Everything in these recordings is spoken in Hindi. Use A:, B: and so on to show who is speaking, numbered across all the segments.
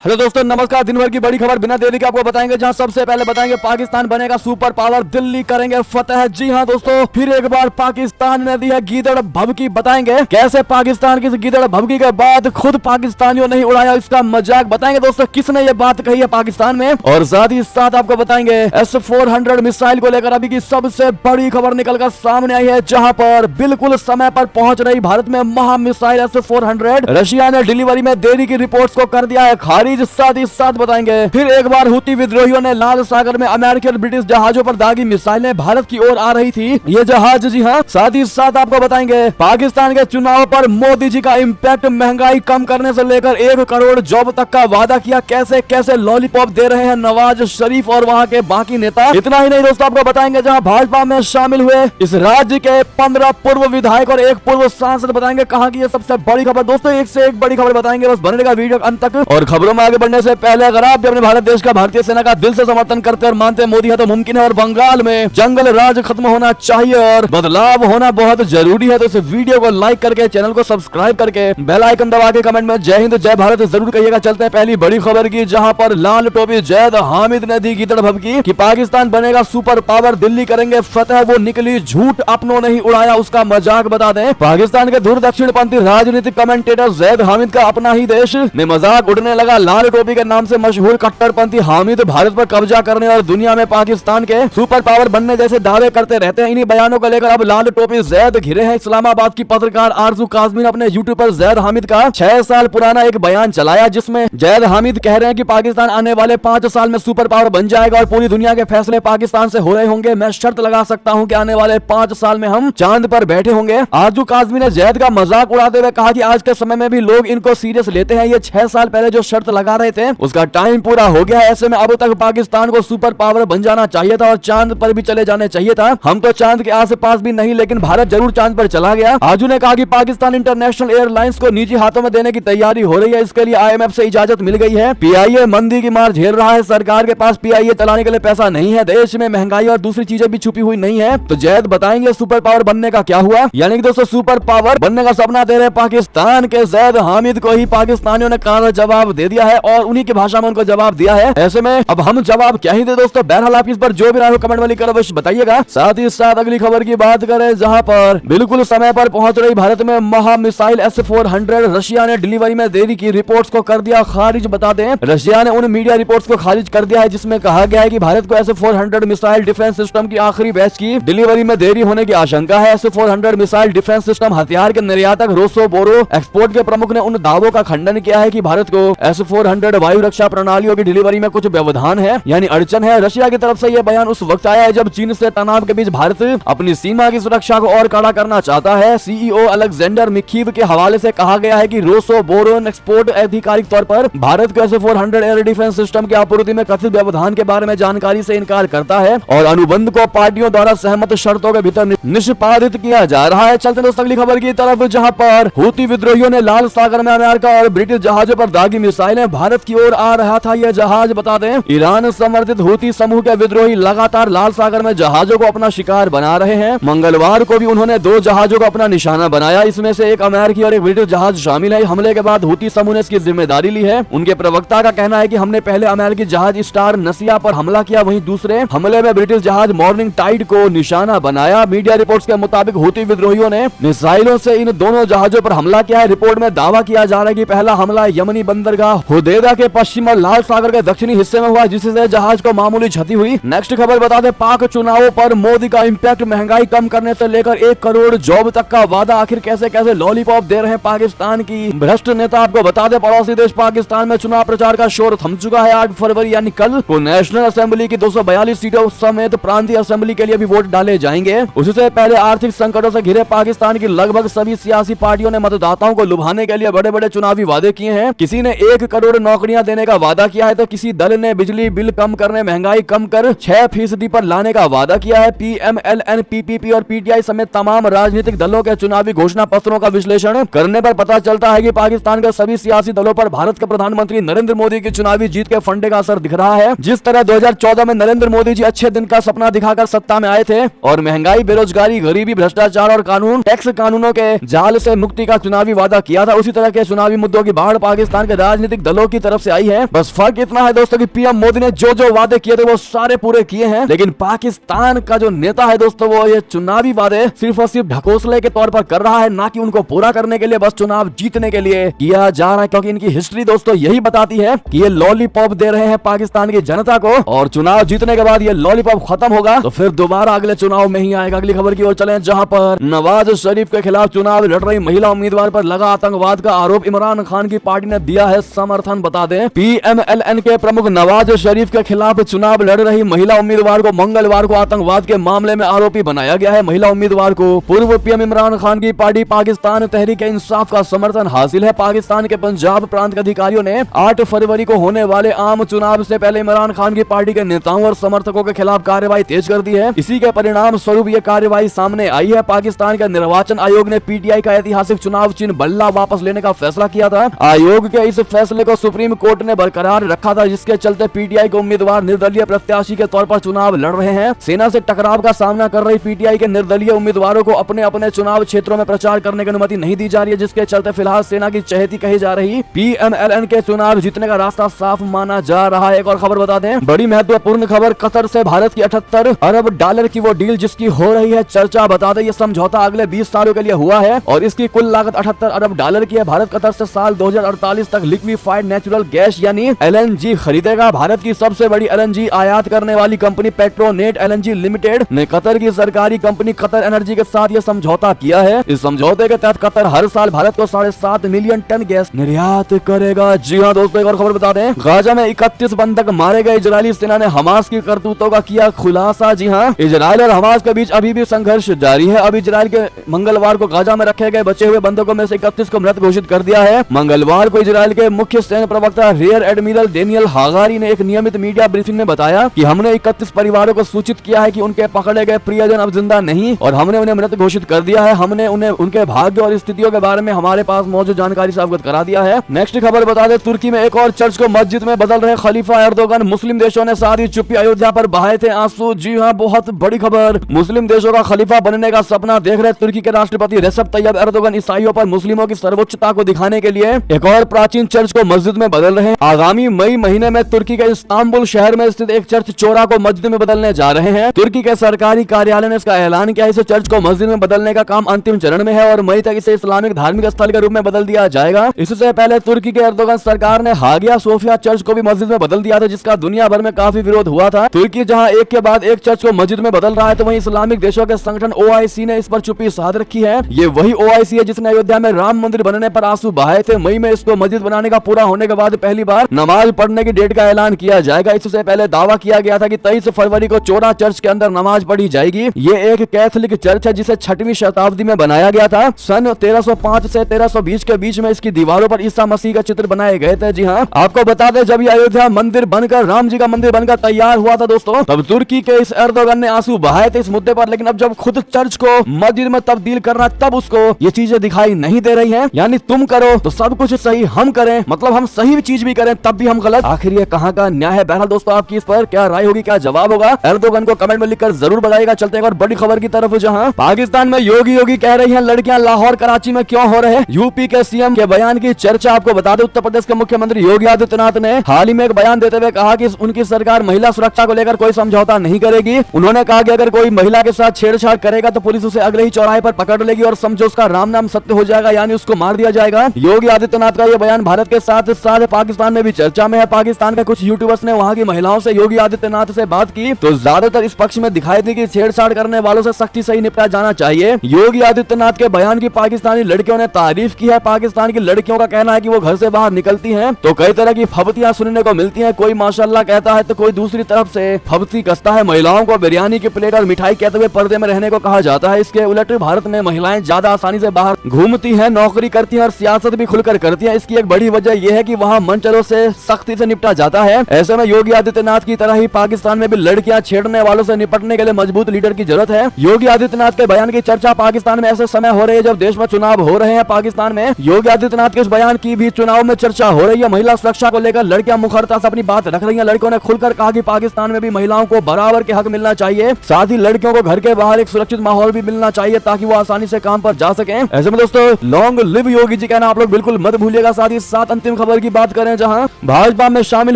A: हेलो दोस्तों, नमस्कार। दिन भर की बड़ी खबर बिना देरी के आपको बताएंगे, जहां सबसे पहले बताएंगे पाकिस्तान बनेगा सुपर पावर, दिल्ली करेंगे फतेह। जी हां दोस्तों, फिर एक बार पाकिस्तान ने दी है गीदड़ भभकी। बताएंगे कैसे पाकिस्तान की गीदड़ भभकी के बाद खुद पाकिस्तानियों ने उड़ाया इसका मजाक। बताएंगे दोस्तों किसने ये बात कही है पाकिस्तान में, और साथ ही साथ आपको बताएंगे S-400 मिसाइल को लेकर अभी की सबसे बड़ी खबर निकलकर सामने आई है, जहां पर बिल्कुल समय पर पहुंच रही भारत में महा मिसाइल S-400 रशिया ने डिलीवरी में देरी की रिपोर्ट्स को कर दिया है खारिज। साथ ही साथ बताएंगे फिर एक बार हुती विद्रोहियों ने लाल सागर में अमेरिकी और ब्रिटिश जहाजों पर दागी मिसाइलें भारत की ओर आ रही थी ये जहाज। जी हाँ, साथ ही साथ आपको बताएंगे पाकिस्तान के चुनाव पर मोदी जी का इम्पैक्ट, महंगाई कम करने से लेकर 1 करोड़ जॉब तक का वादा किया, कैसे कैसे लॉलीपॉप दे रहे हैं नवाज शरीफ और वहाँ के बाकी नेता। इतना ही नहीं दोस्तों, आपको बताएंगे जहाँ भाजपा में शामिल हुए इस राज्य के 15 पूर्व विधायक और 1 पूर्व सांसद। बताएंगे कहाँ की ये सबसे बड़ी खबर। दोस्तों एक से एक बड़ी खबर बताएंगे, बस बनेगा वीडियो अंत तक। और खबरों में आगे बढ़ने से पहले अगर आप भी अपने भारत देश का, भारतीय सेना का दिल से समर्थन करते और मानते हैं मोदी है तो मुमकिन है और बंगाल में जंगल राज खत्म होना चाहिए और बदलाव होना बहुत जरूरी है, तो इस वीडियो को लाइक करके, चैनल को सब्सक्राइब करके, बेल आइकन दबा के कमेंट में जय हिंद जय भारत जरूर कहिएगा। चलते हैं पहली बड़ी खबर की, जहां पर लाल टोपी जैद हामिद ने दी गीदड़ भभकी कि पाकिस्तान बनेगा सुपर पावर, दिल्ली करेंगे फतेह। वो निकली झूठ, अपनों ने ही उड़ाया उसका मजाक। बता दें पाकिस्तान के दूर दक्षिणपंथी राजनीतिक कमेंटेटर जैद हामिद का अपना ही देश में मजाक उड़ने लगा। लाल टोपी के नाम से मशहूर कट्टरपंथी हामिद भारत पर कब्जा करने और दुनिया में पाकिस्तान के सुपर पावर बनने जैसे दावे करते रहते हैं। इन्हीं बयानों को लेकर अब लाल टोपी जैद घिरे हैं। इस्लामाबाद की पत्रकार आरजू काजमी ने अपने यूट्यूब पर जैद हामिद का 6 साल पुराना एक बयान चलाया, जिसमें जैद हामिद कह रहे हैं कि पाकिस्तान आने वाले 5 साल में सुपर पावर बन जाएगा और पूरी दुनिया के फैसले पाकिस्तान से हो रहे होंगे। मैं शर्त लगा सकता हूं कि आने वाले 5 साल में हम चांद पर बैठे होंगे। आरजू काजमी ने जैद का मजाक उड़ाते हुए कहा कि आज के समय में भी लोग इनको सीरियस लेते हैं। ये 6 साल पहले जो शर्त लगा रहे थे उसका टाइम पूरा हो गया है। ऐसे में अब तक पाकिस्तान को सुपर पावर बन जाना चाहिए था और चांद पर भी चले जाने चाहिए था। हम तो चांद के आस-पास भी नहीं, लेकिन भारत जरूर चांद पर चला गया। आजू ने कहा कि पाकिस्तान इंटरनेशनल एयरलाइंस को निजी हाथों में देने की तैयारी हो रही है, इसके लिए IMF से इजाजत मिल गई है। PIA मंदी की मार झेल रहा है, सरकार के पास PIA चलाने के लिए पैसा नहीं है, देश में महंगाई और दूसरी चीजें भी छुपी हुई नहीं है। तो जैद बताएंगे सुपर पावर बनने का क्या हुआ। यानी कि दोस्तों सुपर पावर बनने का सपना दे रहे पाकिस्तान के जैद हामिद को ही पाकिस्तानियों ने कड़ा जवाब दे दिया है और उन्हीं की भाषा में उनको जवाब दिया है। ऐसे में अब हम जवाब क्या ही दे दोस्तों। बहरहाल आप इस पर जो भी राय हो कमेंट वाली कर अवश्य बताइएगा। साथ ही साथ अगली खबर की बात करें, जहां पर बिल्कुल समय पर पहुंच रही भारत में महा मिसाइल S-400 रशिया ने डिलीवरी में देरी की रिपोर्ट्स को कर दिया खारिज। बता दें रशिया ने उन मीडिया रिपोर्ट्स को खारिज कर दिया है जिसमें कहा गया है कि भारत को S-400 मिसाइल डिफेंस सिस्टम की आखिरी बैच की डिलीवरी में देरी होने की आशंका है। S-400 मिसाइल डिफेंस सिस्टम हथियार के निर्यातक रोसोबोरो एक्सपोर्ट के प्रमुख ने उन दावों का खंडन किया है कि भारत को S-400 वायु रक्षा प्रणालियों की डिलीवरी में कुछ व्यवधान है, यानी अड़चन है। रशिया की तरफ से यह बयान उस वक्त आया है जब चीन से तनाव के बीच भारत अपनी सीमा की सुरक्षा को और कड़ा करना चाहता है। CEO अलेक्जेंडर मिखीव के हवाले से कहा गया है कि रोसोबोरोन एक्सपोर्ट आधिकारिक तौर पर भारत को S-400 एयर डिफेंस सिस्टम की आपूर्ति में कथित व्यवधान के बारे में जानकारी से इनकार करता है और अनुबंध को पार्टियों द्वारा सहमत शर्तों के भीतर निष्पादित किया जा रहा है। चलते दोस्तों अगली खबर की तरफ, जहां पर हुती विद्रोहियों ने लाल सागर में अमेरिका और ब्रिटिश जहाजों पर दागी मिसाइलें भारत की ओर आ रहा था यह जहाज। बता दें ईरान समर्थित हुती समूह के विद्रोही लगातार लाल सागर में जहाजों को अपना शिकार बना रहे हैं। मंगलवार को भी उन्होंने 2 जहाजों को अपना निशाना बनाया, इसमें से एक अमेरिकी और एक ब्रिटिश जहाज शामिल है। हमले के बाद हुती समूह ने इसकी जिम्मेदारी ली है। उनके प्रवक्ता का कहना है कि हमने पहले अमेरिकी जहाज स्टार नसिया पर हमला किया, वहीं दूसरे हमले में ब्रिटिश जहाज मॉर्निंग टाइड को निशाना बनाया। मीडिया रिपोर्ट्स के मुताबिक हुती विद्रोहियों ने मिसाइलों से इन दोनों जहाजों पर हमला किया है। रिपोर्ट में दावा किया जा रहा है कि पहला हमला यमनी बंदरगाह हुदैदा के पश्चिम और लाल सागर के दक्षिणी हिस्से में हुआ, जिससे जहाज को मामूली क्षति हुई। नेक्स्ट खबर बता दें पाक चुनावों पर मोदी का इम्पैक्ट, महंगाई कम करने से लेकर 1 करोड़ जॉब तक का वादा, आखिर कैसे कैसे लॉलीपॉप दे रहे हैं पाकिस्तान की भ्रष्ट नेता। आपको बता दें पड़ोसी देश पाकिस्तान में चुनाव प्रचार का शोर थम चुका है। 8 फरवरी यानी कल को नेशनल असेंबली की 242 सीटों समेत प्रांतीय असेंबली के लिए भी वोट डाले जाएंगे। उससे पहले आर्थिक संकटों से घिरे पाकिस्तान की लगभग सभी सियासी पार्टियों ने मतदाताओं को लुभाने के लिए बड़े बड़े चुनावी वादे किए हैं। किसी ने 1 करोड़ नौकरियां देने का वादा किया है तो किसी दल ने बिजली बिल कम करने, महंगाई कम कर 6% पर लाने का वादा किया है। PMLN, PPP और PTI समेत तमाम राजनीतिक दलों के चुनावी घोषणा पत्रों का विश्लेषण करने पर पता चलता है कि पाकिस्तान के सभी सियासी दलों पर भारत के प्रधानमंत्री नरेंद्र मोदी की चुनावी जीत के फंडे का असर दिख रहा है। जिस तरह 2014 में नरेंद्र मोदी जी अच्छे दिन का सपना दिखाकर सत्ता में आए थे और महंगाई, बेरोजगारी, गरीबी, भ्रष्टाचार और कानून टैक्स कानूनों के जाल से मुक्ति का चुनावी वादा किया था, उसी तरह के चुनावी मुद्दों की बाढ़ पाकिस्तान के राजनीतिक दलों दलों की तरफ से आई है। बस फर्क इतना है दोस्तों कि पीएम मोदी ने जो जो वादे किए थे वो सारे पूरे किए हैं, लेकिन पाकिस्तान का जो नेता है दोस्तों वो ये चुनावी वादे सिर्फ और सिर्फ ढकोसले के तौर पर कर रहा है, ना कि उनको पूरा करने के लिए, बस चुनाव जीतने के लिए किया जा रहा है। क्योंकि इनकी हिस्ट्री दोस्तों यही बताती है कि ये लॉलीपॉप दे रहे हैं पाकिस्तान की जनता को, और चुनाव जीतने के बाद ये लॉलीपॉप खत्म होगा तो फिर दोबारा अगले चुनाव में ही आएगा। अगली खबर की ओर चलें, जहां पर नवाज शरीफ के खिलाफ चुनाव लड़ रही महिला उम्मीदवार पर लगा आतंकवाद का आरोप, इमरान खान की पार्टी ने दिया है समर्थन। बता दें पीएमएलएन के प्रमुख नवाज शरीफ के खिलाफ चुनाव लड़ रही महिला उम्मीदवार को मंगलवार को आतंकवाद के मामले में आरोपी बनाया गया है। महिला उम्मीदवार को पूर्व पीएम इमरान खान की पार्टी पाकिस्तान तहरीक इंसाफ का समर्थन हासिल है। पाकिस्तान के पंजाब प्रांत के अधिकारियों ने 8 फरवरी को होने वाले आम चुनाव से पहले इमरान खान की पार्टी के नेताओं और समर्थकों के खिलाफ कार्रवाई तेज कर दी है। इसी के परिणाम स्वरूप ये कार्रवाई सामने आई है। पाकिस्तान के निर्वाचन आयोग ने पीटीआई का ऐतिहासिक चुनाव चिन्ह बल्ला वापस लेने का फैसला किया था। आयोग के इस फैसले को सुप्रीम कोर्ट ने बरकरार रखा था, जिसके चलते पीटीआई के उम्मीदवार निर्दलीय प्रत्याशी के तौर पर चुनाव लड़ रहे हैं। सेना से टकराव का सामना कर रही पीटीआई के निर्दलीय उम्मीदवारों को अपने अपने चुनाव क्षेत्रों में प्रचार करने की अनुमति नहीं दी जा रही है, जिसके चलते फिलहाल सेना की चहेती कही जा रही पीएमएलएन के चुनाव जीतने का रास्ता साफ माना जा रहा है। एक और खबर बता दें, बड़ी महत्वपूर्ण खबर, कतर से भारत की 78 अरब डॉलर की वो डील जिसकी हो रही है चर्चा। बता दें ये समझौता अगले 20 सालों के लिए हुआ है और इसकी कुल लागत 78 अरब डॉलर की है। भारत कतर से साल 2048 तक लिक्विफाइड नेचुरल गैस यानी एलएनजी खरीदेगा। भारत की सबसे बड़ी एलएनजी आयात करने वाली कंपनी पेट्रोनेट एलएनजी लिमिटेड ने कतर की सरकारी कंपनी कतर एनर्जी के साथ यह समझौता किया है। इस समझौते के तहत कतर हर साल भारत को 7.5 मिलियन टन गैस निर्यात करेगा। जी हाँ दोस्तों, एक और खबर बता दें, गाजा में 31 बंधक मारे गए। इजरायली सेना ने हमास की करतूतों का किया खुलासा। जी हाँ, इजरायल और हमास के बीच अभी भी संघर्ष जारी है। अब इजरायल के मंगलवार को गाजा में रखे गए बचे हुए बंधकों में से 31 को मृत घोषित कर दिया है। मंगलवार को इजरायल के मुख्य सैन्य प्रवक्ता रियर एडमिरल डेनियल हागारी ने एक नियमित मीडिया ब्रीफिंग में बताया कि हमने 31 परिवारों को सूचित किया है कि उनके पकड़े गए प्रियजन अब जिंदा नहीं और हमने उन्हें मृत घोषित कर दिया है। हमने उन्हें उनके भाग्य और स्थितियों के बारे में हमारे पास मौजूद जानकारी से अवगत करा दिया है। नेक्स्ट खबर बता दें, तुर्की में एक और चर्च को मस्जिद में बदल रहे खलीफा एर्दोगन। मुस्लिम देशों ने सारी चुप्पी अयोध्या पर बहाए थे आंसू। जी हाँ, बहुत बड़ी खबर, मुस्लिम देशों का खलीफा बनने का सपना देख रहे तुर्की के राष्ट्रपति रेसेप तैयब एर्दोगन ईसाइयों पर मुस्लिमों की सर्वोच्चता को दिखाने के लिए एक और प्राचीन चर्च को मस्जिद में बदल रहे हैं। आगामी मई महीने में तुर्की के इस्तांबुल शहर में स्थित एक चर्च चोरा को मस्जिद में बदलने जा रहे हैं। तुर्की के सरकारी कार्यालय ने इसका ऐलान किया। इस चर्च को मस्जिद में बदलने का काम अंतिम चरण में है और मई तक इसे इस्लामिक धार्मिक स्थल के रूप में बदल दिया जाएगा। इससे पहले तुर्की के एर्दोगन सरकार ने हागिया सोफिया चर्च को भी मस्जिद में बदल दिया था, जिसका दुनिया भर में काफी विरोध हुआ था। तुर्की जहां एक के बाद एक चर्च को मस्जिद में बदल रहा है, तो वहीं इस्लामिक देशों के संगठन ओआईसी ने इस पर चुप्पी साध रखी है। ये वही ओआईसी है जिसने अयोध्या में राम मंदिर बनने पर आंसू बहाए थे। मई में इसको मस्जिद बनाने का पूरा होने के बाद पहली बार नमाज पढ़ने की डेट का ऐलान किया जाएगा। इससे पहले दावा किया गया था कि 23 फरवरी को चोरा चर्च के अंदर नमाज पढ़ी जाएगी। ये एक कैथोलिक चर्च है जिसे 6वीं शताब्दी में बनाया गया था। सन 1305 से 1320 के बीच में इसकी दीवारों पर ईसा मसीह का चित्र बनाए गए थे। जी हाँ, आपको बता दें, जब ये अयोध्या मंदिर बनकर राम जी का मंदिर बनकर तैयार हुआ था दोस्तों, तब तुर्की के इस एर्दोगन ने आंसू बहाए थे इस मुद्दे पर। लेकिन अब जब खुद चर्च को मस्जिद में तब्दील करना, तब उसको ये चीजें दिखाई नहीं दे रही हैं। यानी तुम करो तो सब कुछ सही, हम करें मतलब हम सही चीज भी करें तब भी हम गलत। आखिर ये कहाँ का न्याय है? बहरहाल दोस्तों, आपकी इस पर क्या राय होगी, क्या जवाब होगा, एर्दोगन को कमेंट में लिखकर जरूर बताइएगा। चलते हैं और बड़ी खबर की तरफ, जहां पाकिस्तान में योगी कह रही हैं लड़कियां लाहौर कराची में क्यों हो रहे हैं। यूपी के सीएम के बयान की चर्चा। आपको बता दें, उत्तर प्रदेश के मुख्यमंत्री योगी आदित्यनाथ ने हाल ही में एक बयान देते हुए कहा कि उनकी सरकार महिला सुरक्षा को लेकर कोई समझौता नहीं करेगी। उन्होंने कहा कि अगर कोई महिला के साथ छेड़छाड़ करेगा तो पुलिस उसे अगले ही चौराहे पर पकड़ लेगी और समझो उसका राम नाम सत्य हो जाएगा, यानी उसको मार दिया जाएगा। योगी आदित्यनाथ का यह बयान भारत के साथ साथ पाकिस्तान में भी चर्चा में है। पाकिस्तान के कुछ यूट्यूबर्स ने वहां की महिलाओं से योगी आदित्यनाथ से बात की तो ज्यादातर इस पक्ष में दिखाई दी कि छेड़छाड़ करने वालों से सख्ती से ही निपटा जाना चाहिए। योगी आदित्यनाथ के बयान की पाकिस्तानी लड़कियों ने तारीफ की है। पाकिस्तान की लड़कियों का कहना है कि वो घर से बाहर निकलती हैं तो कई तरह की फबतियां सुनने को मिलती हैं। कोई माशाल्लाह कहता है तो कोई दूसरी तरफ से फबती कसता है। महिलाओं को बिरयानी की प्लेट और मिठाई कहते हुए पर्दे में रहने को कहा जाता है। इसके उलट भारत में महिलाएं ज्यादा आसानी से बाहर घूमती हैं, नौकरी करती हैं और सियासत भी खुलकर करती हैं। इसकी एक बड़ी वजह यह है कि वहाँ मंचलों से सख्ती से निपटा जाता है। ऐसे में योगी आदित्यनाथ की तरह ही पाकिस्तान में भी लड़कियां छेड़ने वालों से निपटने के लिए मजबूत लीडर की जरूरत है। योगी आदित्यनाथ के बयान की चर्चा पाकिस्तान में ऐसे समय हो रही है जब देश में चुनाव हो रहे हैं। पाकिस्तान में योगी आदित्यनाथ के इस बयान की भी चुनाव में चर्चा हो रही है। महिला सुरक्षा को लेकर लड़कियां मुखरता से अपनी बात रख रही हैं। लड़कियों ने खुलकर कहा कि पाकिस्तान में भी महिलाओं को बराबर के हक मिलना चाहिए, साथ ही लड़कियों को घर के बाहर एक सुरक्षित माहौल भी मिलना चाहिए ताकि वो आसानी से काम पर जा सके। ऐसे में दोस्तों, लॉन्ग लिव योगी जी कहना आप लोग बिल्कुल मत भूलिएगा। साथ ही साथ अंतिम इंटरेस्टिंग खबर की बात करें, जहां भाजपा में शामिल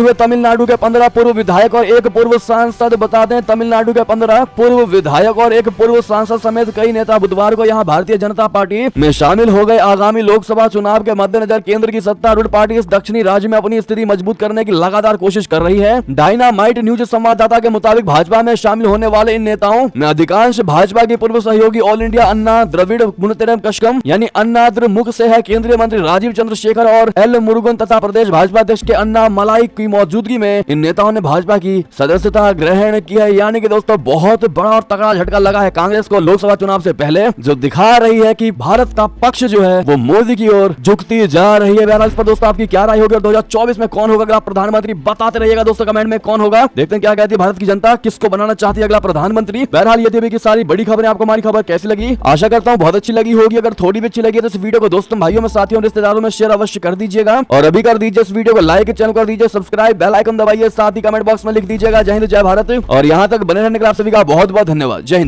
A: हुए तमिलनाडु के 15 पूर्व विधायक और एक पूर्व सांसद। बताते हैं तमिलनाडु के 15 पूर्व विधायक और एक पूर्व सांसद समेत कई नेता बुधवार को यहां भारतीय जनता पार्टी में शामिल हो गए। आगामी लोकसभा चुनाव के मद्देनजर केंद्र की सत्तारूढ़ पार्टी इस दक्षिणी राज्य में अपनी स्थिति मजबूत करने की लगातार कोशिश कर रही है। डायनामाइट न्यूज संवाददाता के मुताबिक भाजपा में शामिल होने वाले इन नेताओं में अधिकांश भाजपा के पूर्व सहयोगी ऑल इंडिया अन्ना द्रविड़ मुनेत्रम कषगम यानी अन्ना द्रमुक से है। केंद्रीय मंत्री राजीव चंद्रशेखर और एल मुरुगन तथा प्रदेश भाजपा अध्यक्ष के अन्ना मलाई की मौजूदगी में इन नेताओं ने भाजपा की सदस्यता ग्रहण की है। यानी कि दोस्तों बहुत बड़ा और तगड़ा झटका लगा है कांग्रेस को लोकसभा चुनाव से पहले, जो दिखा रही है कि भारत का पक्ष जो है वो मोदी की ओर झुकती जा रही है। बहरहाल इस पर दोस्तों आपकी क्या राय होगी और 2024 में कौन होगा अगला प्रधानमंत्री, बताते रहिएगा दोस्तों कमेंट में कौन होगा। देखते हैं क्या कहती है भारत की जनता, किसको बनाना चाहती है अगला प्रधानमंत्री। बहरहाल ये थी कि सारी बड़ी खबरें। आपको हमारी खबर कैसी लगी? आशा करता हूँ बहुत अच्छी लगी होगी। अगर थोड़ी भी अच्छी लगी तो इस वीडियो को दोस्तों, भाइयों में, साथियों, रिश्तेदारों में शेयर अवश्य कर दीजिएगा और अभी कर दीजिए इस वीडियो को लाइक, चैनल कर दीजिए सब्सक्राइब, बेल आइकन दबाइए, साथ ही कमेंट बॉक्स में लिख दीजिएगा जय हिंद जय भारत। और यहाँ तक बने रहने के लिए आप सभी का बहुत बहुत धन्यवाद। जय हिंद।